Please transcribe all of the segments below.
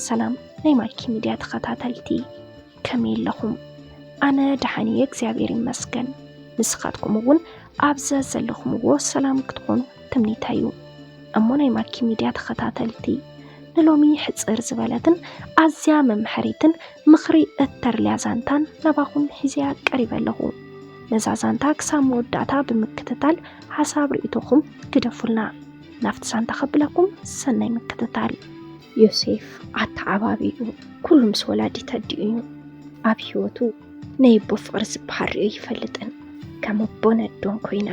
ሰላም ናይ ማይኪ ሚድያ ተኸታተልቲ ከመይ ኣለኹም? ኣነ ደሓኒ እግዚአብሔር ይመስገን። ንስኻትኩም እውን ኣብዛ ዘለኹምዎ ሰላም ክትኮኑ ትምኒተዩ። እሞ ናይ ማይኪ ሚድያ ተኸታተልቲ ንሎሚ ሕፅር ዝበለትን ኣዝያ መምሐሪትን ምኽሪ እተርልያ ዛንታን ናባኹም ሒዝያ ቀሪበለኹ። ነዛ ዛንታ ክሳብ መወዳእታ ብምክትታል ሓሳብ ርእይቶኹም ግደፉልና። ናፍቲ ዛንታ ኸብለኩም ሰናይ ምክትታል። ዮሴፍ ኣተዓባቢኡ ኩሉ ምስ ወላዲ ተዲኡ ኣብ ህይወቱ ናይ ኣቦ ፍቕሪ ዝበሃል ርእዩ ይፈልጥን። ከም ኣቦ ነዶን ኮይና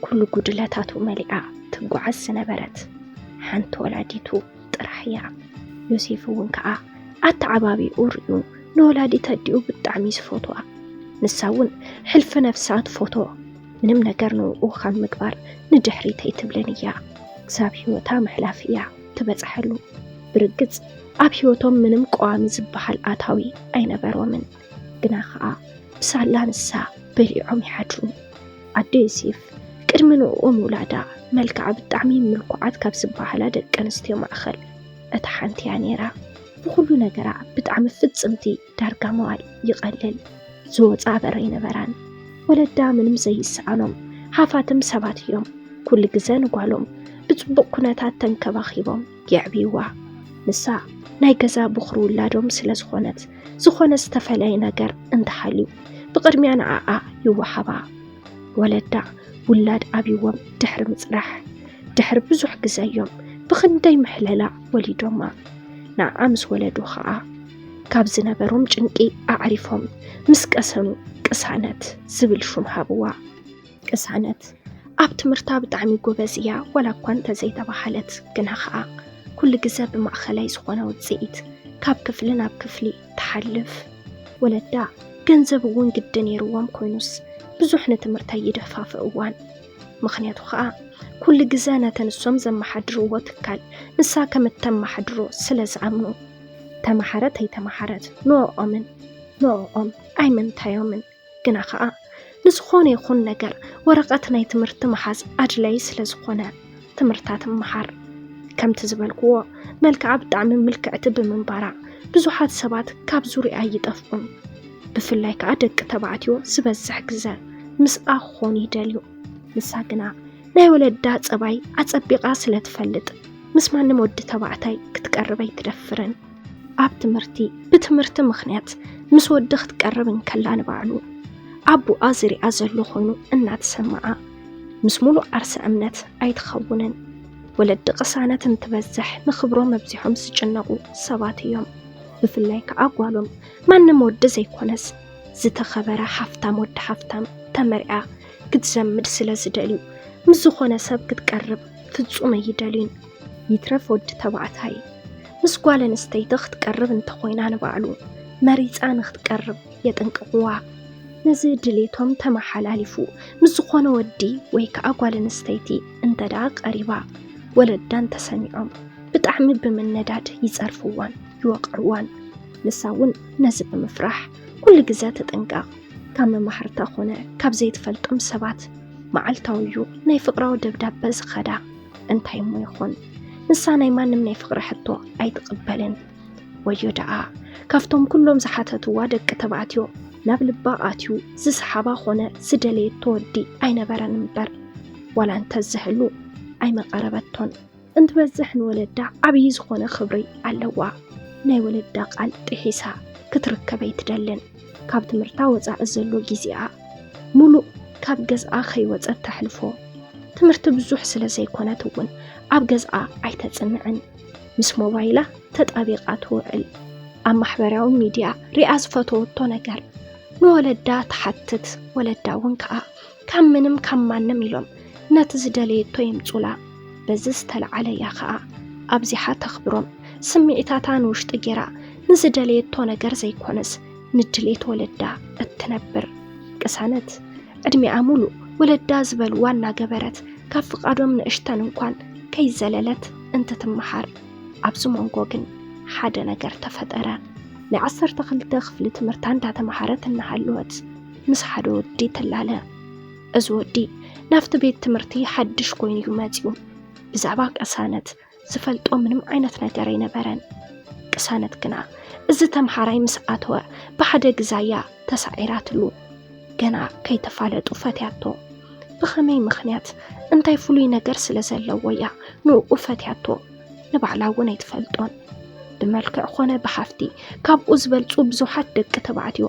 ኩሉ ጉድለታቱ መሊኣ ትጓዓዝ ዝነበረት ሓንቲ ወላዲቱ ጥራሕ እያ። ዮሴፍ እውን ከዓ ኣተዓባቢኡ ርእዩ ንወላዲ ተዲኡ ብጣዕሚ ዝፈትዋ። ንሳ እውን ሕልፊ ነፍሳት ፎቶ ምንም ነገር ንውኡ ከም ምግባር ንድሕሪት ኣይትብልን እያ። ክሳብ ህይወታ ምሕላፍ እያ ትበፅሐሉ። ብርግጽ ኣብ ህይወቶም ምንም ቀዋሚ ዝበሃል ኣታዊ ኣይነበሮምን። ግና ከዓ ብሳላ ንሳ በሊዖም ይሓድሩ። ኣዶ ዮሴፍ ቅድሚ ንኡኦም ውላዳ መልክዓ ብጣዕሚ ምልኩዓት ካብ ዝበሃላ ደቂ ኣንስትዮ ማእኸል እታ ሓንቲ እያ ነይራ። ብኩሉ ነገራ ብጣዕሚ ፍጽምቲ ዳርጋ መዋል ይቐልል ዝወፃ በረ ይነበራን። ወለዳ ምንም ዘይስኣኖም ሃፋትም ሰባት እዮም። ኩሉ ግዜ ንጓሎም ብጽቡቕ ኩነታት ተንከባኺቦም የዕብይዋ። ንሳ ናይ ገዛ ብኽሪ ውላዶም ስለ ዝኾነት ዝኾነ ዝተፈለየ ነገር እንተሃልዩ ብቕድሚያ ንዓኣ ይወሃባ። ወለዳ ውላድ ኣብይዎም ድሕሪ ምጽራሕ ድሕሪ ብዙሕ ግዜ እዮም ብኽንደይ ምሕለላ ወሊዶማ። ንዓኣ ምስ ወለዱ ከዓ ካብ ዝነበሮም ጭንቂ ኣዕሪፎም ምስ ቀሰኑ ቅሳነት ዝብል ሹም ሃብዋ። ቅሳነት ኣብ ትምህርታ ብጣዕሚ ጎበዝ እያ ወላ እኳ እንተዘይተባሃለት ግና ከዓ ኩሉ ግዜ ብማእኸላይ ዝኾነ ውፅኢት ካብ ክፍሊ ናብ ክፍሊ ተሓልፍ። ወለዳ ገንዘብ እውን ግድ ነይርዎም ኮይኑስ ብዙሕ ንትምህርታ ይደፋፍእዋን። ምኽንያቱ ከዓ ኩሉ ግዜ ነተንሶም ዘመሓድርዎ ትካል ንሳ ከም እተመሓድሮ ስለ ዝኣምኑ ተመሓረት ኣይተመሓረት ንኦም ኣይምንታዮምን። ግና ከዓ ንዝኾነ ይኹን ነገር ወረቐት ናይ ትምህርቲ መሓዝ ኣድላይ ስለ ዝኾነ ትምህርታት መሓር ከምቲ ዝበልክዎ መልክዓ ብጣዕሚ ምልክዕቲ ብምንባራ ብዙሓት ሰባት ካብ ዙርያ ይጠፍኡን። ብፍላይ ከዓ ደቂ ተባዕትዮ ዝበዝሕ ግዜ ምስኣ ክኾኑ ይደልዩ። ንሳ ግና ናይ ወለዳ ፀባይ ኣፀቢቓ ስለ ትፈልጥ ምስ ማንም ወዲ ተባዕታይ ክትቀርብ ኣይትደፍርን። ኣብ ብትምህርቲ ምኽንያት ምስ ወዲ ክትቀርብ እንከላ ንባዕሉ ኣቡኣ ዝሪኣ ዘሎ ኮይኑ እናትሰማዓ ምስ ሙሉእ ዓርሰ እምነት ኣይትኸውንን። ወለዲ ቅሳነት እንትበዝሕ ንኽብሮም መብዚሖም ዝጭነቁ ሰባት እዮም። ብፍላይ ከዓ ጓሎም ማንም ወዲ ዘይኮነስ ዝተኸበረ ሓፍታም ወዲ ሓፍታም ተመርያ ክትዘምድ ስለ ዝደልዩ ምስ ዝኾነ ሰብ ክትቀርብ ፍጹም ኣይደልዩን። ይትረፍ ወዲ ተባዕታይ ምስ ጓል ኣንስተይቲ ክትቀርብ እንተኾይና ንባዕሉ መሪፃ ንኽትቀርብ የጥንቅቕዋ። ነዚ ድሌቶም ተመሓላሊፉ ምስ ዝኾነ ወዲ ወይ ከዓ ጓል ኣንስተይቲ እንተዳ ቀሪባ ወለዳን ተሰሚዖም ብጣዕሚ ብምነዳድ ይጸርፍዋን ይወቅዕዋን። ንሳ እውን ነዚ ብምፍራሕ ኩሉ ግዜ ተጠንቀቕ። ካብ መማሕርታ ኾነ ካብ ዘይትፈልጦም ሰባት መዓልታዊዩ ናይ ፍቕራዊ ደብዳቤ ዝኸዳ እንታይ እሞ ይኹን ንሳ ናይ ማንም ናይ ፍቕሪ ሕቶ ኣይትቕበልን። ወዮ ደኣ ካብቶም ኩሎም ዝሓተትዋ ደቂ ተባዕትዮ ናብ ልባ ኣትዩ ዝሰሓባ ኾነ ዝደለየቶ ወዲ ኣይነበረን እምበር ዋላ እንተዝህሉ ኣይመቐረበቶን። እንትበዝሕ ንወለዳ ዓብዪ ዝኾነ ክብሪ ኣለዋ። ናይ ወለዳ ቃል ጥሒሳ ክትርከብ ኣይትደልን። ካብ ትምህርታ ወፃኢ ዘሎ ጊዜኣ ሙሉእ ካብ ገዝኣ ከይወፀት ተሕልፎ። ትምህርቲ ብዙሕ ስለ ዘይኮነት እውን ኣብ ገዝኣ ኣይተጽንዕን። ምስ ሞባይላ ተጣቢቓ ትውዕል። ኣብ ማሕበራዊ ሚድያ ሪኣ ዝፈተወቶ ነገር ንወለዳ ተሓትት። ወለዳ እውን ከዓ ካብ ምንም ካብ ማንም ኢሎም ነቲ ዝደለየቶ የምጹላ። በዚ ዝተለዓለ እያ ከዓ ኣብዚሓ ተኽብሮም ስምዒታታ ንውሽጢ ጌራ ንዝደለየቶ ነገር ዘይኮነስ ንድሌት ወለዳ እትነብር። ቅሳነት ዕድሚኣ ሙሉእ ወለዳ ዝበልዋ እናገበረት ካብ ፍቓዶም ንእሽተን እንኳን ከይዘለለት እንትትመሓር ኣብዚ መንጎ ግን ሓደ ነገር ተፈጠረ። ናይ 12 ክፍሊ ትምህርታ እንዳተመሓረት እናሃለወት ምስ ሓደ ወዲ ተላለ። እዚ ወዲ ናፍቲ ቤት ትምህርቲ ሓድሽ ኮይኑ እዩ መፂኡ። ብዛዕባ ቅሳነት ዝፈልጦ ምንም ዓይነት ነገር ኣይነበረን። ቅሳነት ግና እዚ ተምሃራይ ምስ ኣተወ ብሓደ ግዛያ ተሳዒራትሉ ገና ከይተፋለጡ ፈትያቶ ብኸመይ ምኽንያት እንታይ ፍሉይ ነገር ስለ ዘለዎ እያ ንኡ ፈትያቶ ንባዕላ እውን ኣይትፈልጦን ብመልክዕ ኮነ ብሓፍቲ ካብኡ ዝበልፁ ብዙሓት ደቂ ተባዕትዮ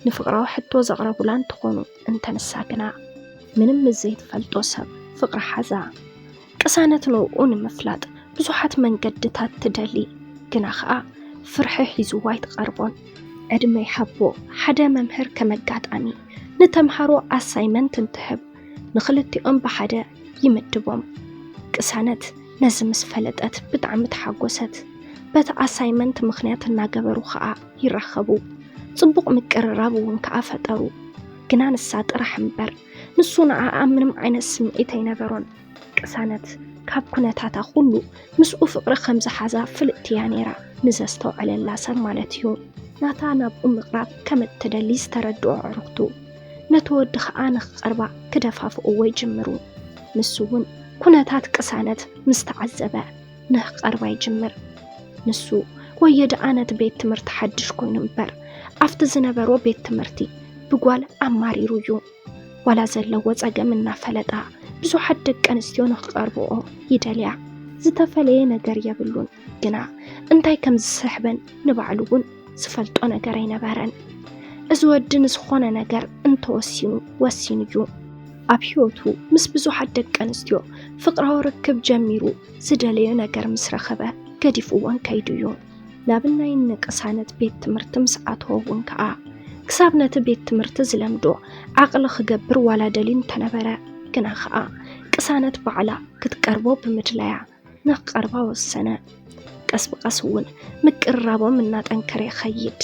ንፍቅራዊ ሕቶ ዘቕረቡላ እንትኾኑ እንተንሳ ግና ምንም ዘይትፈልጦ ሰብ ፍቅሪ ሓዛ ቅሳነት ንኡ ንምፍላጥ ብዙሓት መንገድታት ትደሊ ግና ከዓ ፍርሒ ሒዙዋ ኣይትቐርቦን ዕድመይ ሓቦ ሓደ መምህር ከመጋጣሚ ንተምሃሮ ኣሳይመንት እንትህብ ንኽልቲኦም ብሓደ ይምድቦም ቅሳነት ነዚ ምስ ፈለጠት ብጣዕሚ ተሓጎሰት በቲ ኣሳይመንት ምኽንያት እናገበሩ ከዓ ይራኸቡ ጽቡቕ ምቅርራብ እውን ከዓ ፈጠሩ ግና ንሳ ጥራሕ እምበር ንሱ ንዓኣ ምንም ዓይነት ስምዒት ኣይነበሮን ቅሳነት ካብ ኩነታታ ኩሉ ምስኡ ፍቅሪ ከም ዝሓዛ ፍልጥትያ ነይራ ንዘስተውዕለላ ሰብ ማለት እዩ ናታ ናብኡ ምቕራብ ከም እትደሊ ዝተረድዑ ኣዕሩኽቱ ነቲ ወዲ ከዓ ንኽቐርባ ክደፋፍእዎ ይጅምሩ ንሱ እውን ኩነታት ቅሳነት ምስ ተዓዘበ ንኽቐርባ ይጅምር ንሱ ወየድኣ ነቲ ቤት ትምህርቲ ሓድሽ ኮይኑ እምበር ኣብቲ ዝነበሮ ቤት ትምህርቲ ብጓል ኣማሪሩ እዩ ዋላ ዘለዎ ፀገም እናፈለጣ ብዙሓት ደቂ ኣንስትዮ ንኽቐርብኦ ይደልያ ዝተፈለየ ነገር የብሉን ግና እንታይ ከም ዝስሕበን ንባዕሉ እውን ዝፈልጦ ነገር ኣይነበረን እዚ ወዲ ንዝኾነ ነገር እንተወሲኑ ወሲኑ እዩ ኣብ ሕይወቱ ምስ ብዙሓት ደቂ ኣንስትዮ ፍቅራዊ ርክብ ጀሚሩ ዝደለዮ ነገር ምስ ረኸበ ገዲፉ እውን ከይዱ እዩ ናብ ናይ ቅሳነት ቤት ትምህርቲ ምስ ኣተወ እውን ከዓ ክሳብ ነቲ ቤት ትምህርቲ ዝለምዶ ዓቕሊ ክገብር ዋላ ደልዩ እንተነበረ ግና ከዓ ቅሳነት ባዕላ ክትቀርቦ ብምድላያ ንኽቐርባ ወሰነ ቀስ ብቐስ እውን ምቅርራቦም እናጠንከረ ይኸይድ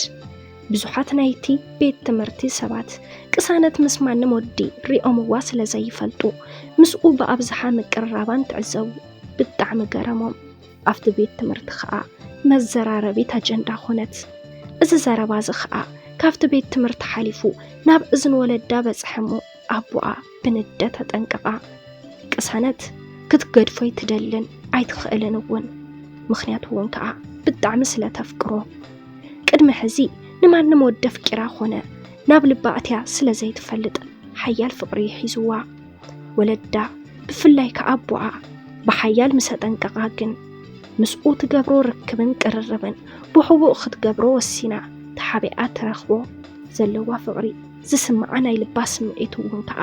ብዙሓት ናይቲ ቤት ትምህርቲ ሰባት ቅሳነት ምስ ማንም ወዲ ሪኦምዋ ስለ ዘይፈልጡ ምስኡ ብኣብዝሓ ምቅርራባን ትዕዘቡ ብጣዕሚ ገረሞም ኣብቲ ቤት ትምህርቲ ከዓ መዘራረቢት ኣጀንዳ ኾነት እዚ ዘረባ እዚ ከዓ ካብቲ ቤት ትምህርቲ ሓሊፉ ናብ እዝን ወለዳ በፅሐሞ ኣቡኣ ብንደት ተጠንቀቓ ቅሳነት ክትገድፎይ ትደልን ኣይትኽእልን እውን ምኽንያቱ እውን ከዓ ብጣዕሚ ስለ ተፍቅሮ ቅድሚ ሕዚ ንማንም ወዲ ኣፍቂራ ኾነ ናብ ልባእትያ ስለ ዘይትፈልጥ ሓያል ፍቅሪ ሒዝዋ ወለዳ ብፍላይ ከዓ ኣቡኣ ብሓያል ምስ ተጠንቀቓ ግን ምስኡ ትገብሮ ርክብን ቅርርብን ብሕቡእ ክትገብሮ ወሲና ተሓቢኣ ትረኽቦ ዘለዋ ፍቅሪ ዝስምዓ ናይ ልባ ስምዒት እውን ከዓ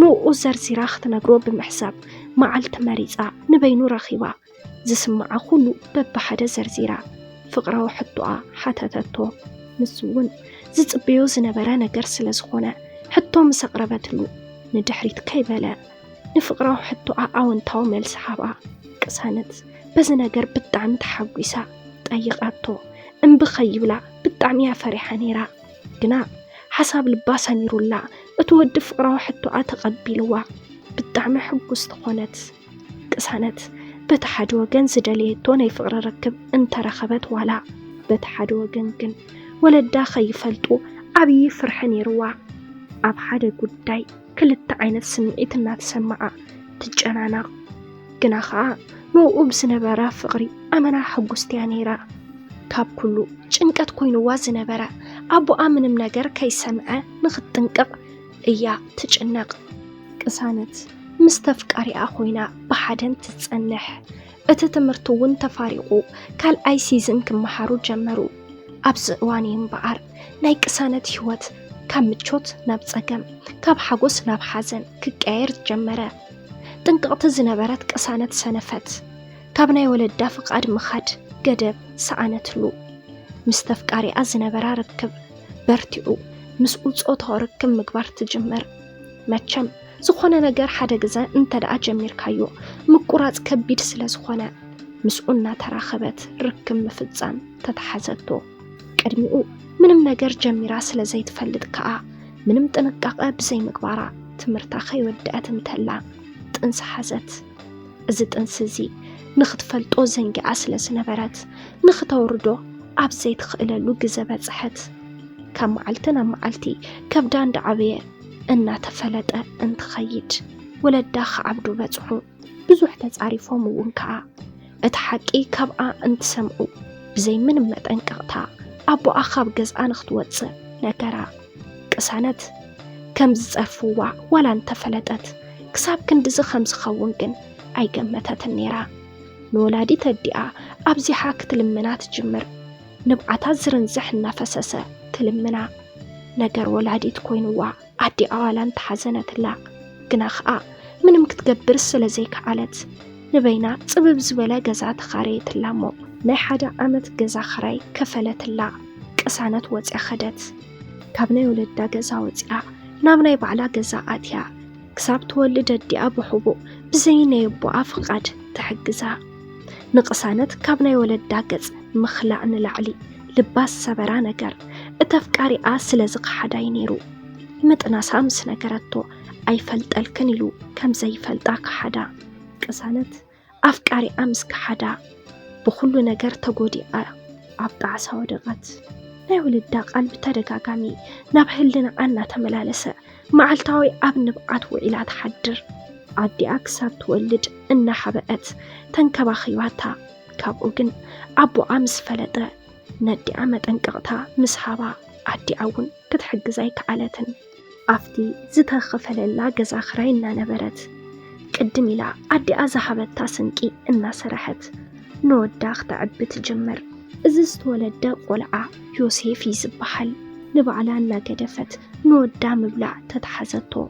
ንኡ ዘርዚራ ክትነግሮ ብምሕሳብ መዓልቲ መሪፃ ንበይኑ ረኺባ ዝስምዓ ኩሉ በብሓደ ዘርዚራ ፍቅራዊ ሕቶኣ ሓተተቶ ንሱ እውን ዝፅበዮ ዝነበረ ነገር ስለ ዝኾነ ሕቶ ምስ ኣቕረበትሉ ንድሕሪት ከይበለ ንፍቅራዊ ሕቶኣ ኣወንታዊ መልሲ ሃባ ቅሳነት በዚ ነገር ብጣዕሚ ተሓጒሳ ጠይቃቶ እምቢ ኸይብላ ብጣዕሚ እያ ፈሪሓ ነይራ ግና ሓሳብ ልባ ሰሚሩላ እቲ ወዲ ፍቅራዊ ሕቶኣ ተቐቢልዋ ብጣዕሚ ሕጉስቲ ኾነት ቅሳነት በቲ ሓደ ወገን ዝደለየቶ ናይ ፍቅሪ ርክብ እንተረኸበት ዋላ በቲ ሓደ ወገን ግን ወለዳ ኸይፈልጡ ዓብዪ ፍርሒ ነይርዋ ኣብ ሓደ ጉዳይ ክልተ ዓይነት ስምዒት እናተሰማዓ ትጨናናቕ ግና ከዓ ንኡ ብዝነበራ ፍቅሪ ኣመና ሕጉስትያ ነይራ ካብ ኩሉ ጭንቀት ኮይኑዋ ዝነበረ ኣቡኣ ምንም ነገር ከይሰምዐ ንኽትጥንቅቕ እያ ትጭነቕ ቅሳነት ምስ ተፍቃሪኣ ኮይና ብሓደን ትጸንሕ እቲ ትምህርቲ እውን ተፋሪቑ ካልኣይ ሲዝን ክመሃሩ ጀመሩ ኣብዚ እዋን እምበኣር ናይ ቅሳነት ህይወት ካብ ምቾት ናብ ፀገም ካብ ሓጎስ ናብ ሓዘን ክቀየር ጀመረ ጥንቅቕቲ ዝነበረት ቅሳነት ሰነፈት ካብ ናይ ወለዳ ፍቃድ ምኻድ ገደብ ሰኣነትሉ ምስ ተፍቃሪኣ ዝነበራ ርክብ በርቲዑ ምስኡ ፆታዊ ርክብ ምግባር ትጅመር መቸም ዝኾነ ነገር ሓደ ግዜ እንተደኣ ጀሚርካዮ ምቁራፅ ከቢድ ስለ ዝኾነ ምስኡ እናተራኸበት ርክብ ምፍፃም ተተሓዘቶ ቅድሚኡ ምንም ነገር ጀሚራ ስለ ዘይትፈልጥ ከዓ ምንም ጥንቃቐ ብዘይ ምግባራ ትምህርታ ከይወድአት እንተላ ጥንሲ ሓዘት እዚ ጥንሲ እዚ ንኽትፈልጦ ዘንጊዓ ስለ ዝነበረት ንኽተውርዶ ኣብ ዘይትኽእለሉ ግዜ በፅሐት ካብ መዓልቲ ናብ መዓልቲ ከብዳ እንዳዓበየ እናተፈለጠ እንትኸይድ ወለዳ ከዓብዱ በፅሑ ብዙሕ ተፃሪፎም እውን ከዓ እቲ ሓቂ ካብኣ እንትሰምዑ بزي من متنققتا أبو أخاب جزء نختوتس نكرا قسانت كم زرفوا ولا انتفلتت كساب كندز خمس خونكن أي جمتت النيرة نولادي تدعى أبزي حاك تلمنات جمر نبعتا زرنزح نفسسة تلمنا نجر ولادي تكوينوا عدي أولا تحزنت لا جناخا من مكتجبر سلزيك علت نبينا صبب زبلا جزات خريت لامو ناي حدا عمت جزا خراي كفلت لا قسانت وصع خدت كابناي ولدا جزا وصع نابناي بعلا جزا اتيا كساب تولد دي ابو حبو بزينه يبو افقاد تحجزا نقسانت كابناي ولدا جز مخلع نلعلي لباس سبرا نجر اتفكاري اسلزق حدا ينيرو متنا سامس نجرتو اي فلطلكن يلو كم زي فلطاك حدا قسانت افكاري امس كحدا بكل نجر تغودي ابطع سودقت ناي ولدا قلب تدغاغامي نابهلنا انا تملالسه معلتاوي اب نبعت وإلا تحدر عدي اكساب تولد ان حبأت تنكباخيواتا كابو جن ابو امس فلطه ندي عمت انققتا مسحابا عدي اون كتحجزاي كعلتن افتي زتخفللا جزا خراينا نبرت قدم إلى عدي أزحبتا سنكي إنا سرحت نوداخ تعبت جمر إزست ولد قلعة يوسيف يزبحل نبعلانا قدفت نودا مبلع تتحزتو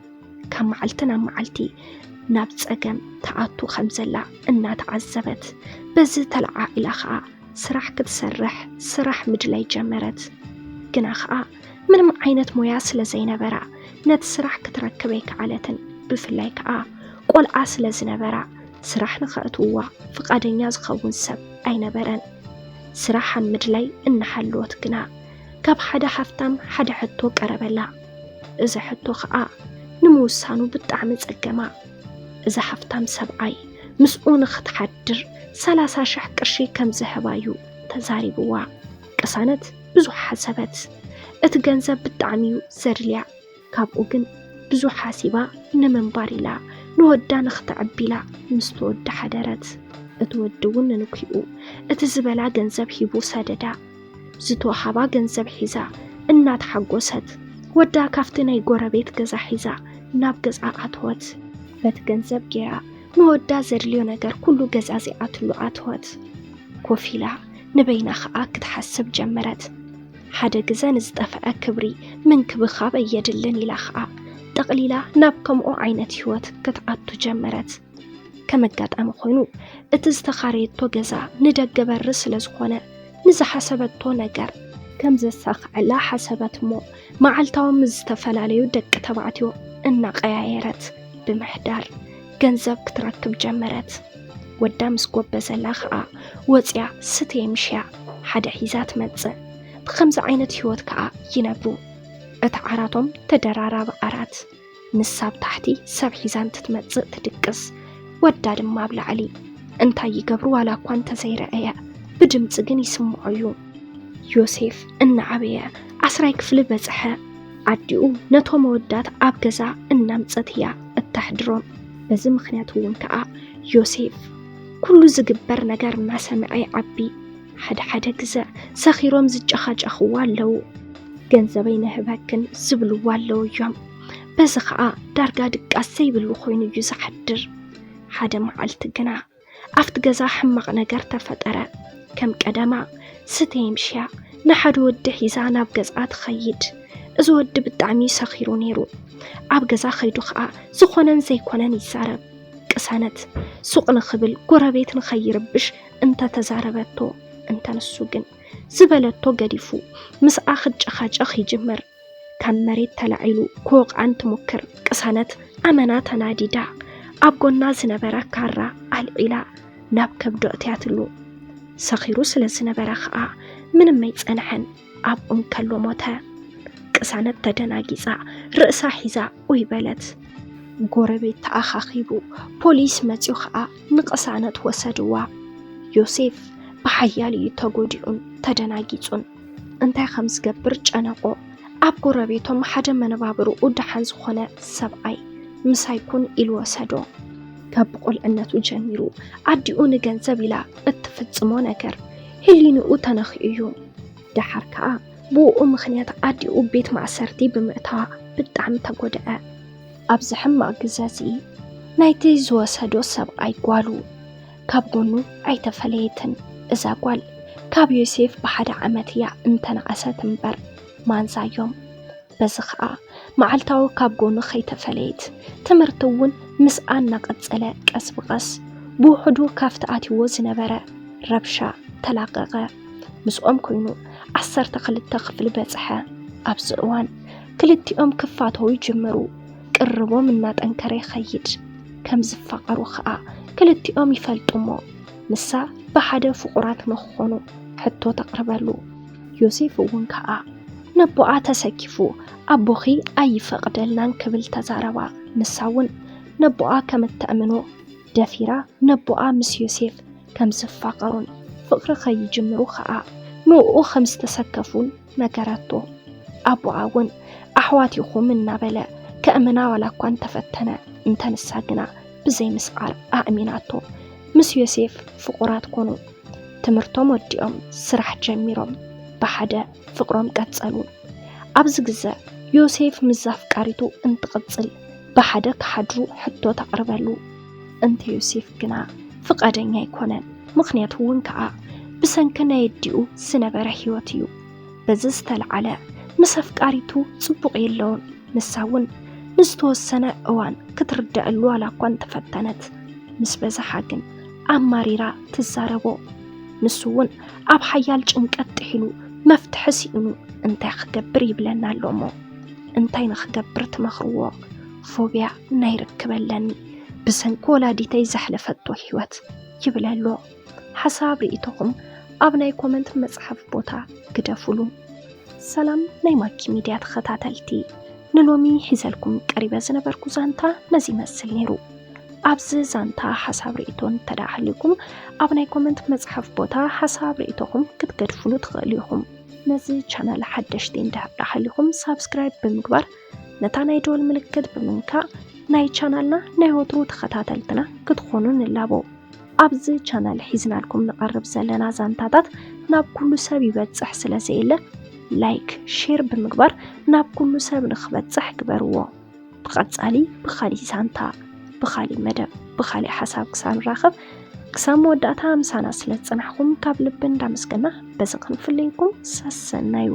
كم معلتنا معلتي نابت أقم تعطو خمزلا إنا تعذبت بز تلعا إلى خاء سرح كتسرح سرح مجلي جمرت قنا خاء من عينة مياس لزينبرا نتسرح كتركبيك علتن بفلايك قول عسل زنبرا سرح نخأتوا فقادنيا زخون سب أين برن سرحا مدلي إن حلوت قنا كاب حدا حفتم حدا حتو قربلا إذا حتو خاء نموسانو بتعمل الجماع إذا حفتم سبعي مسؤون خد حدر 30 قرشي كم زهبايو تزاري بوا قسانت بزو حسبت اتجنزب بتعميو زرليا كاب اوغن بزو حاسبا نمنباريلا نودا نختعبيلا مستود حدرت اتودون نكيو اتزبلا جنزب هيبو ساددا زتو حبا جنزب حيزا እናት حጎሰት ወዳ ካፍትናይ ጎረቤት ገዛ ሒዛ ናብ ገዛ አትወት በት ገንዘብ ጌራ ንወዳ ዘድልዮ ነገር ኩሉ ገዛዚ አትሉ አትወት ኮፊላ ንበይና ኸአ ክትሐስብ ጀመረት ሓደ ግዘን ዝጠፈአ ክብሪ ምን ክብኻብ እየድልን ኢላ ኸአ ጠቅሊላ ናብ ከምኦ ዓይነት ህይወት ክትአቱ ጀመረት ከመጋጣም ኮይኑ እቲ ዝተኻረየቶ ገዛ ንደገ በር ስለዝኾነ ንዝሐሰበቶ ነገር كم زسخ على حسبت مو معلتهم مزتفلاليو دق تبعتيو إن قيايرت بمحدار جنزب كتركب جمرت ودام سكوب بزلاخا وزيا ستي مشيا حدا حيزات متز بخمس عينة هيوت كا ينبرو اتعاراتهم تدرارا بقرات نساب تحتي سب حيزان تتمتز تدقس وداد مابل علي انتا يقبرو على كوان تزير ايا بدمز جن يسمعيو يوسف إن عبية عسراي كفل بزحة عديو نتو مودات عبجزا إن متسطيا التحدرون بزم خناتون كا يوسف كل زجبر نجار ما سمعي عبي حد جزا سخيرهم زجخاج أخوان لو جنزبين هباكن زبلو والو يوم بزخاء درجة دقاسي بالوخوين يوز حدر حدا معلت جنا أفت جزا حمق نجار تفترة كم قدما ستي مشيا نحد ود حيزان بجزات خيد إذا ود بالدعمي سخيرو نيرو عبجزا خيدو خا زخونن زي كونن يسارب قسانت سوق نخبل قرابيت نخير بش انت تزاربتو انت نسوقن زبلتو قديفو مس اخد خاج اخي جمر كان مريت تلعيلو كوق انت مكر قسانت امانات ناديدا ابغونا زنبرا كارا العلا ناب كبدو اتياتلو سخيرو سلسنا برخاء من ما يتصنحن أب كلو موتا قسانت تدناقيزا رأسا حيزا ويبالت قربيت تأخاخيبو بوليس متيوخاء نقسانت وسدوا يوسف بحيالي تقوديون تدناقيزون انتي خمس قبر جانقو أب قربيتهم حدا منبابرو ودحان زخونة سبعي مسايكون إلو سدو كبقول أنتو جميرو عديون جنزبلا اتفتزمو نكر ህሊንኡ ተነኺኡ ድሓር ከዓ ብኡ ምኽንያት ኣዲኡ ቤት ማእሰርቲ ብምእታዋ ብጣዕሚ ተጎድአ። ኣብዚ ሕማቕ ግዜ እዚ ናይቲ ዝወሰዶ ሰብኣይ ጓሉ ካብ ጎኑ ኣይተፈለየትን። እዛ ጓል ካብ ዮሴፍ ብሓደ ዓመት እያ እንተነኣሰት እምበር ማንዛ እዮም። በዚ ከዓ መዓልታዊ ካብ ጎኑ ከይተፈለየት ትምህርቲ እውን ምስኣ እናቐፀለ ቀስ ብቐስ ብውሕዱ ካብቲ ኣትይዎ ዝነበረ ረብሻ ተላቀቐ። ምስኦም ኮይኑ 12 ክፍሊ በፅሐ። ኣብዚ እዋን ክልቲኦም ክፋተው ይጅምሩ። ቅርቦም እናጠንከረ ይኸይድ። ከም ዝፋቐሩ ከዓ ክልቲኦም ይፈልጡሞ። ንሳ ብሓደ ፍቑራት ንክኾኑ ሕቶ ተቕርበሉ። ዮሴፍ እውን ከዓ ነቦኣ ተሰኪፉ ኣቦኺ ኣይፈቕደልናን ክብል ተዛረባ። ንሳ እውን ነቦኣ ከም እተእምኖ ደፊራ ነቦኣ ምስ ዮሴፍ ከም ዝፋቐሩን ፍቕሪ ከይጅምሩ ከዓ ንኡ ከም ዝተሰከፉን ነገራቶ። ኣቦኣ እውን ኣሕዋቲኹም እናበለ ከእምና ዋላ እኳ እንተፈተነ እንተንሳ ግና ብዘይ ምስዓር ኣእሚናቶ ምስ ዮሴፍ ፍቑራት ኮኑ። ትምህርቶም ወዲኦም ስራሕ ጀሚሮም ብሓደ ፍቕሮም ቀጸሉ። ኣብዚ ግዜ ዮሴፍ ምስ ኣፍቃሪቱ እንትቕፅል ብሓደ ክሓድሩ ሕቶ ተቕርበሉ። እንተ ዮሴፍ ግና ፍቃደኛ ኣይኮነን። ምክንያቱ እውን ከዓ ብሰንኪ ናይ ኣዲኡ ዝነበረ ሂወት እዩ። በዚ ዝተለዓለ ምስ ኣፍቃሪቱ ፅቡቕ የለውን። ንሳ እውን ንዝተወሰነ እዋን ክትርዳእሉ ዋላ እኳ እንተፈተነት ምስ በዛሓ ግን ኣማሪራ ትዛረቦ። ንሱ እውን ኣብ ሓያል ጭንቀት ጥሒሉ መፍትሒ ሲእኑ እንታይ ክገብር ይብለና ኣሎሞ። እንታይ ንክገብር ትመኽርዎ? ፎብያ ናይ ርክበለኒ ብሰንኪ ወላዲተይ ዘሕለፈቶ ሂወት ይብለሎ። ሓሳብ ርእይቶኹም ኣብ ናይ ኮመንት መጽሐፍ ቦታ ግደፍሉ። ሰላም ናይ ማኪ ሚድያ ተኸታተልቲ፣ ንሎሚ ሒዘልኩም ቀሪበ ዝነበርኩ ዛንታ ነዚ መስል ነይሩ። ኣብዚ ዛንታ ሓሳብ ርእይቶን ተዳሕሊኩም ኣብ ናይ ኮመንት መጽሐፍ ቦታ ሓሳብ ርእይቶኹም ክትገድፍሉ ትኽእሉ ኢኹም። ነዚ ቻናል ሓደሽቲ እንዳሕሊኹም ሳብስክራይብ ብምግባር ነታ ናይ ደወል ምልክት ብምንካእ ናይ ቻናልና ናይ ወትሩ ተኸታተልትና ክትኾኑ ንላቦ። ኣብዚ ቻናል ሒዝናልኩም ንቐርብ ዘለና ዛንታታት ናብ ኩሉ ሰብ ይበፅሕ ስለዘየለ ላይክ ሼር ብምግባር ናብ ኩሉ ሰብ ንኽበፅሕ ግበርዎ። ብቐጻሊ ብኻሊእ ዛንታ ብኻሊእ መደብ ብኻሊእ ሓሳብ ክሳብ ንራኸብ ክሳብ መወዳእታ ምሳና ስለ ዝፀናሕኩም ካብ ልቢ እንዳመስገና በዚ ክንፍለይኩም ሰሰናዩ።